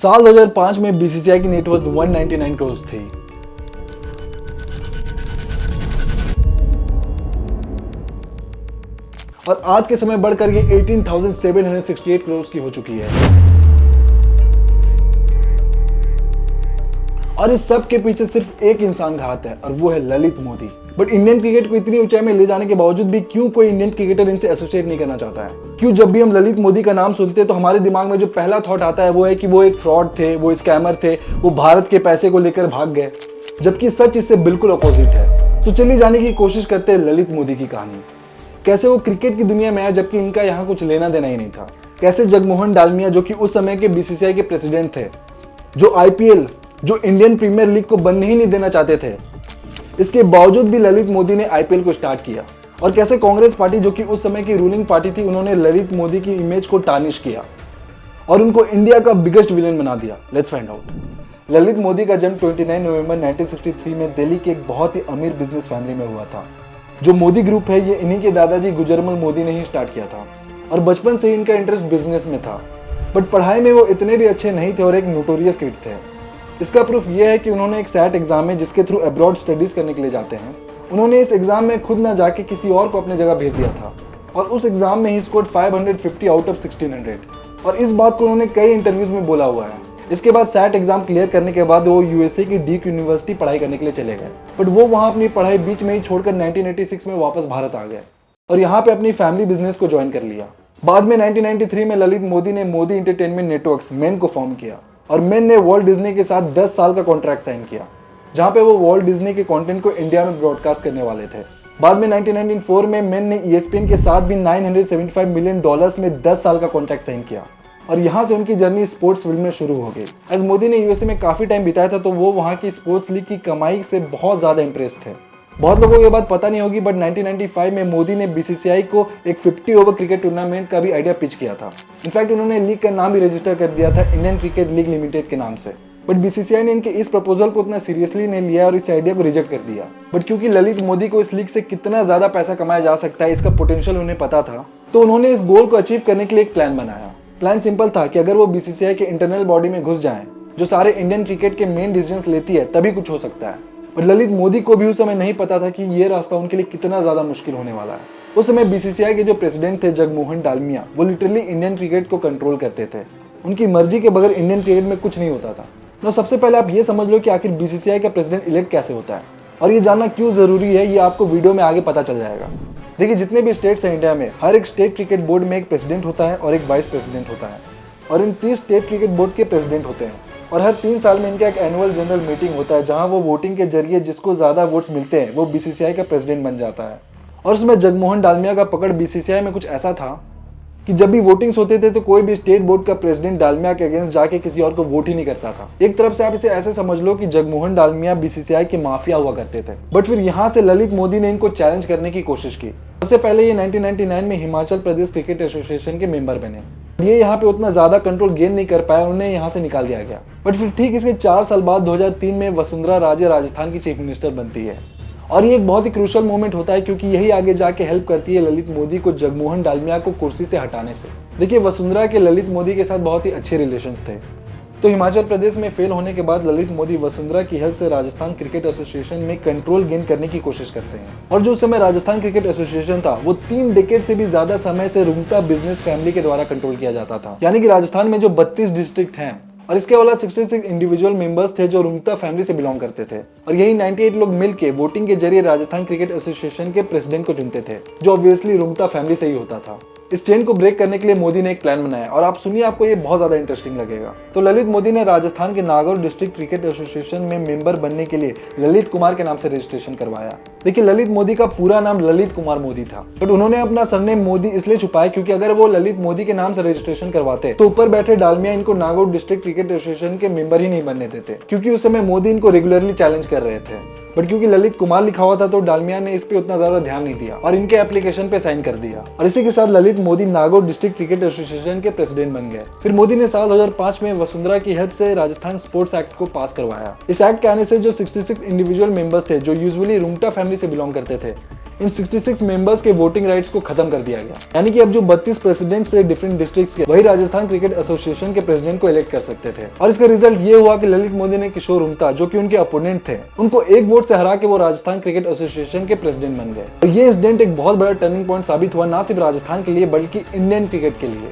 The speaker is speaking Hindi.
साल 2005 में बीसीसीआई की नेटवर्थ 199 करोड़ थी। और आज के समय बढ़कर ये 18,768 करोड़ की हो चुकी है। और इस सब के पीछे सिर्फ एक इंसान का हाथ है और वो है Lalit Modi. But Indian cricket को इतनी ऊंचाई में ले जाने के बावजूद भी क्यों कोई इंडियन क्रिकेटर इनसे एसोसिएट नहीं करना चाहता है? क्यों जब भी हम ललित मोदी का नाम सुनते हैं तो हमारे दिमाग में जो पहला थॉट आता है वो है कि वो एक फ्रॉड थे, वो स्कैमर थे, वो भारत के पैसे को लेकर भाग गए, जबकि सच इससे बिल्कुल अपोजिट है। तो चलिए जानने की कोशिश करते हैं ललित मोदी की कहानी। कैसे वो क्रिकेट की दुनिया में आया जबकि इनका यहाँ कुछ लेना देना ही नहीं था। कैसे जगमोहन डालमिया, जो कि उस समय के बीसीसीआई के प्रेसिडेंट थे, जो आईपीएल, जो इंडियन प्रीमियर लीग को बनने ही नहीं देना चाहते थे, इसके बावजूद भी ललित मोदी ने आईपीएल को स्टार्ट किया। और कैसे कांग्रेस पार्टी, जो कि उस समय की रूलिंग पार्टी थी, उन्होंने ललित मोदी की इमेज को टार्निश किया और उनको इंडिया का बिगेस्ट विलेन बना दिया। Let's find out. Lalit Modi का जन्म 29 नवंबर 1963 में दिल्ली की एक बहुत ही अमीर बिजनेस फैमिली में हुआ था। जो मोदी ग्रुप है ये इन्हीं के दादाजी गुजरमल मोदी ने ही स्टार्ट किया था और बचपन से ही इनका इंटरेस्ट बिजनेस में था। बट पढ़ाई में वो इतने भी अच्छे नहीं थे और एक नोटोरियस किड थे। इसका प्रूफ ये है कि उन्होंने एक सैट एग्जाम में, जिसके थ्रू अब्रॉड स्टडीज करने के लिए जाते हैं, उन्होंने इस एग्जाम में खुद ना जाके किसी और को अपने जगह भेज दिया था और उस एग्जाम में ही स्कोर्ड 550 आउट ऑफ 1600। और इस बात को उन्होंने कई इंटरव्यूज में बोला हुआ है। इसके बाद सैट एग्जाम क्लियर करने के बाद वो यूएसए की डीक यूनिवर्सिटी पढ़ाई करने के लिए चले गए। बट वो वहां अपनी पढ़ाई बीच में ही छोड़कर 1986 में वापस भारत आ गए और यहाँ पे अपनी फैमिली बिजनेस को ज्वाइन कर लिया। बाद में 1993 में ललित मोदी ने मोदी एंटरटेनमेंट नेटवर्क्स मेन को फॉर्म किया और मेन ने वॉल्ट डिज्नी के साथ 10 साल का कॉन्ट्रैक्ट साइन किया, जहां पे वो वॉल्ट डिज्नी के कंटेंट को इंडिया में ब्रॉडकास्ट करने वाले थे। बाद में 1994 में मेन ने ESPN के साथ भी $975 मिलियन में 10 साल का कॉन्ट्रैक्ट साइन किया और यहाँ से उनकी जर्नी स्पोर्ट्स फील्ड में शुरू हो गई। एज मोदी ने यूएसए में काफी टाइम बिताया था तो वो वहाँ की स्पोर्ट्स लीग की कमाई से बहुत ज्यादा इंप्रेस थे। बहुत लोगों को ये बात पता नहीं होगी, बट 1995 में मोदी ने बीसीसीआई को एक 50 ओवर क्रिकेट टूर्नामेंट का भी आइडिया पिच किया था। इनफैक्ट उन्होंने लीग का नाम भी रजिस्टर कर दिया था इंडियन क्रिकेट लीग लिमिटेड के नाम से। बट बीसीसीआई ने इनके इस प्रपोजल को उतना सीरियसली नहीं लिया और इस आइडिया को रिजेक्ट कर दिया। बट क्योंकि ललित मोदी को इस लीग से कितना ज्यादा पैसा कमाया जा सकता है इसका पोटेंशियल उन्हें पता था, तो उन्होंने इस गोल को अचीव करने के लिए एक प्लान बनाया। प्लान सिंपल था कि अगर वो बीसीसीआई के इंटरनल बॉडी में घुस जाएं, जो सारे इंडियन क्रिकेट के मेन डिसीजंस लेती है, तभी कुछ हो सकता है। बट ललित मोदी को भी उस समय नहीं पता था कि ये रास्ता उनके लिए कितना ज्यादा मुश्किल होने वाला है। उस समय बीसीसीआई के जो प्रेसिडेंट थे जगमोहन डालमिया, वो लिटरली इंडियन क्रिकेट को कंट्रोल करते थे। उनकी मर्जी के बगैर इंडियन क्रिकेट में कुछ नहीं होता था। तो सबसे पहले आप ये समझ लो कि आखिर बीसीसीआई का प्रेसिडेंट इलेक्ट कैसे होता है और ये जानना क्यों जरूरी है, ये आपको वीडियो में आगे पता चल जाएगा। देखिए, जितने भी स्टेट्स हैं इंडिया में, हर एक स्टेट क्रिकेट बोर्ड में एक प्रेसिडेंट होता है और एक वाइस प्रेसिडेंट होता है और इन 30 स्टेट क्रिकेट बोर्ड के प्रेसिडेंट होते हैं और हर 3 साल में इनका एक एनुअल जनरल मीटिंग होता है जहां वो वोटिंग के जरिए जिसको ज्यादा वोट्स मिलते हैं वो बीसीसीआई का प्रेसिडेंट बन जाता है। और उसमें जगमोहन डालमिया का पकड़ बीसीसीआई में कुछ ऐसा था कि जब भी वोटिंग्स होते थे तो कोई भी स्टेट बोर्ड का प्रेसिडेंट डालमिया के अगेंस्ट जाके किसी और को वोट ही नहीं करता था। एक तरफ से आप इसे ऐसे समझ लो कि जगमोहन डालमिया बीसीसीआई के माफिया हुआ करते थे। बट फिर यहाँ से ललित मोदी ने इनको चैलेंज करने की कोशिश की। सबसे पहले ये 1999 में हिमाचल प्रदेश क्रिकेट एसोसिएशन के मेंबर बने। ये यहाँ पे उतना ज्यादा कंट्रोल गेन नहीं कर पाया, उन्हें यहाँ से निकाल दिया गया। बट फिर ठीक इसके 4 साल बाद 2003 में वसुंधरा राजे राजस्थान की चीफ मिनिस्टर बनती है और ये एक बहुत ही क्रूशियल मोमेंट होता है क्योंकि यही आगे जाके हेल्प करती है ललित मोदी को जगमोहन डालमिया को कुर्सी से हटाने से। देखिए, वसुंधरा के ललित मोदी के साथ बहुत ही अच्छे रिलेशंस थे। तो हिमाचल प्रदेश में फेल होने के बाद ललित मोदी वसुंधरा की हेल्प से राजस्थान क्रिकेट एसोसिएशन में कंट्रोल गेन करने की कोशिश करते हैं। और जो उस समय राजस्थान क्रिकेट एसोसिएशन था वो 3 डेकेड से भी ज्यादा समय से रुंगटा बिजनेस फैमिली के द्वारा कंट्रोल किया जाता था। यानी कि राजस्थान में जो 32 डिस्ट्रिक्ट हैं और इसके अलावा 66 इंडिविजुअल मेंबर्स थे जो रुंगटा फैमिली से बिलोंग करते थे और यही 98 लोग मिलके वोटिंग के जरिए राजस्थान क्रिकेट एसोसिएशन के प्रेसिडेंट को चुनते थे, जो ऑब्वियसली रुंगटा फैमिली से ही होता था। इस चेन को ब्रेक करने के लिए मोदी ने एक प्लान बनाया और आप सुनिए, आपको ये बहुत ज्यादा इंटरेस्टिंग लगेगा। तो ललित मोदी ने राजस्थान के नागौर डिस्ट्रिक्ट क्रिकेट एसोसिएशन में मेंबर बनने के लिए ललित कुमार के नाम से रजिस्ट्रेशन करवाया। देखिए, ललित मोदी का पूरा नाम ललित कुमार मोदी था, बट उन्होंने अपना सरनेम मोदी इसलिए छुपाया क्योंकि अगर वो ललित मोदी के नाम से रजिस्ट्रेशन करवाते तो ऊपर बैठे डालमिया इनको नागौर डिस्ट्रिक्ट क्रिकेट एसोसिएशन के मेंबर ही नहीं बनने देते, क्योंकि उस समय मोदी इनको रेगुलरली चैलेंज कर रहे थे। बट क्योंकि ललित कुमार लिखा हुआ था तो डालमिया ने इस पे उतना ज्यादा ध्यान नहीं दिया और इनके एप्लीकेशन पे साइन कर दिया और इसी के साथ Lalit Modi Nagaur district cricket association के प्रेसिडेंट बन गए। फिर मोदी ने साल 2005 में वसुंधरा की हेल्प से राजस्थान स्पोर्ट्स एक्ट को पास करवाया। इस एक्ट के आने से जो 66 इंडिविजुअल मेंबर्स थे जो यूजुअली रुंगटा फैमिली से बिलोंग करते थे, इन 66 मेंबर्स के वोटिंग राइट्स को खत्म कर दिया गया। यानी कि अब जो 32 प्रेसिडेंट्स थे डिफरेंट डिस्ट्रिक्ट्स के, वही राजस्थान क्रिकेट एसोसिएशन के प्रेसिडेंट को इलेक्ट कर सकते थे। और इसका रिजल्ट ये हुआ कि ललित मोदी ने किशोर उमता, जो कि उनके अपोनेंट थे, उनको एक वोट से हरा के वो राजस्थान क्रिकेट एसोसिएशन के प्रेसिडेंट बन गए। तो ये इंसिडेंट एक बहुत बड़ा टर्निंग पॉइंट साबित हुआ, ना सिर्फ राजस्थान के लिए बल्कि इंडियन क्रिकेट के लिए।